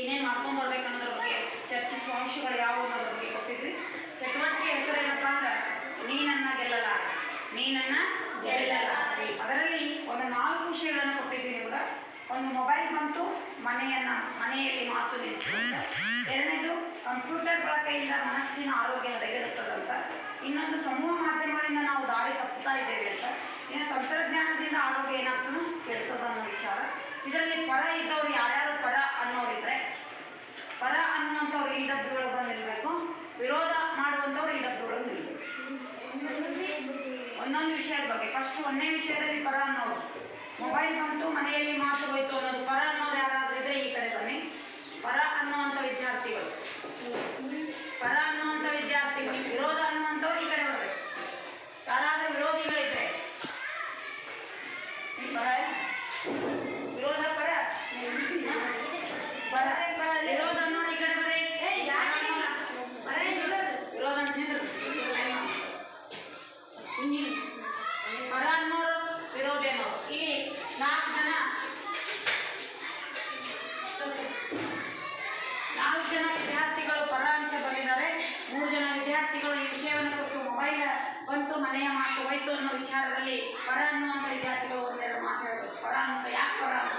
ಏನೇನು ಮಾಡ್ಕೊಂಡು ಬರ್ಬೇಕು ಅನ್ನೋದ್ರ ಬಗ್ಗೆ ಚರ್ಚಿಸುವ ಅಂಶಗಳು ಯಾವುವು ಅನ್ನೋದ್ರ ಬಗ್ಗೆ ಕೊಟ್ಟಿದ್ವಿ. ಚಟುವಟಿಕೆ ಹೆಸರೇನಪ್ಪ ಅಂದ್ರೆ ನೀನನ್ನ ಗೆಲ್ಲಲಾರ, ನೀನನ್ನ ಗೆಲ್ಲಲಾರ. ಅದರಲ್ಲಿ ಒಂದು 4 ವಿಷಯಗಳನ್ನು ಕೊಟ್ಟಿದ್ವಿ ನಿಮ್ಗೆ. ಒಂದು ಮೊಬೈಲ್ ಬಂತು, ಮನೆಯಲ್ಲಿ ಮಾತು ನಿಂತು. ಎರಡನೇದು ಕಂಪ್ಯೂಟರ್ ಬಳಕೆಯಿಂದ ಮನಸ್ಸಿನ ಆರೋಗ್ಯ ಹದಗೆಡುತ್ತದಂತ. ಇನ್ನೊಂದು ಸಮೂಹ ಮಾಧ್ಯಮಗಳಿಂದ ನಾವು ದಾರಿ ತಪ್ಪುತ್ತಾ ಇದ್ದೇವೆ ಅಂತ. ಇನ್ನು ತಂತ್ರಜ್ಞಾನದಿಂದ ಆರೋಗ್ಯ ಏನಾಗ್ತದೆ ಕೆಡ್ತದ ಅನ್ನೋ ವಿಚಾರ. ಇದರಲ್ಲಿ ಪರ ಇದ್ದವ್ರು ಯಾರ್ಯಾರು ಪರ ಅನ್ನೋರಿದ್ರೆ, ಪರ ಅನ್ನುವಂಥವ್ರು ಈ ಡಬ್ಬದೊಳಗೆ ಬಂದು ನಿಲ್ಬೇಕು, ವಿರೋಧ ಮಾಡುವಂಥವ್ರು ಈ ಡಬ್ಬದೊಳಗೆ ನಿಲ್ಬೇಕು. ಒಂದೊಂದು ವಿಷಯದ ಬಗ್ಗೆ. ಫಸ್ಟ್ 1ನೇ ವಿಷಯದಲ್ಲಿ ಪರ ಅನ್ನೋರು, ಮೊಬೈಲ್ ಬಂತು ಮನೆಯಲ್ಲಿ ಮಾತು ಹೋಯ್ತು ಅನ್ನೋದು ಪರ ಅನ್ನೋರು ಯಾರಾದ್ರೂ ಇದ್ರೆ ಈ ಕಡೆ ಬನ್ನಿ. ಪರ ಅನ್ನುವಂಥ ವಿದ್ಯಾರ್ಥಿಗಳು, ಪರ ಅನ್ನುವಂಥ ವಿದ್ಯಾರ್ಥಿಗಳು. ವಿರೋಧ ಅನ್ನುವಂಥವ್ರು ಈ ಕಡೆ ಬರಬೇಕು. ಯಾರಾದ್ರೂ ವಿರೋಧಿಗಳಿದ್ರೆ ಪರ, ವಿರೋಧ ಪರ, ವಿರೋಧ ಅನ್ನೋರು ಈ ಕಡೆ ಬರೀ. ವಿರೋಧ ಪರ ಅನ್ನೋರು, ವಿರೋಧ ಅನ್ನೋರು. ಇಲ್ಲಿ 4 ಜನ ವಿದ್ಯಾರ್ಥಿಗಳು ಪರ ಅಂತ ಬಂದಿದ್ದಾರೆ. 3 ಜನ ವಿದ್ಯಾರ್ಥಿಗಳು ಈ ವಿಷಯವನ್ನು ಕೊಟ್ಟು ಮೊಬೈಲ್ ಬಂತು ಮನೆಯ ಮಾತು ಹೋಯ್ತು ಅನ್ನೋ ವಿಚಾರದಲ್ಲಿ ಪರ ಅನ್ನುವಂಥ ವಿದ್ಯಾರ್ಥಿಗಳು ಒಂದೆರಡು ಮಾತಾಡಬೇಕು. ಪರ ಅಂತ ಯಾಕೆ ಪರ ಅಂತ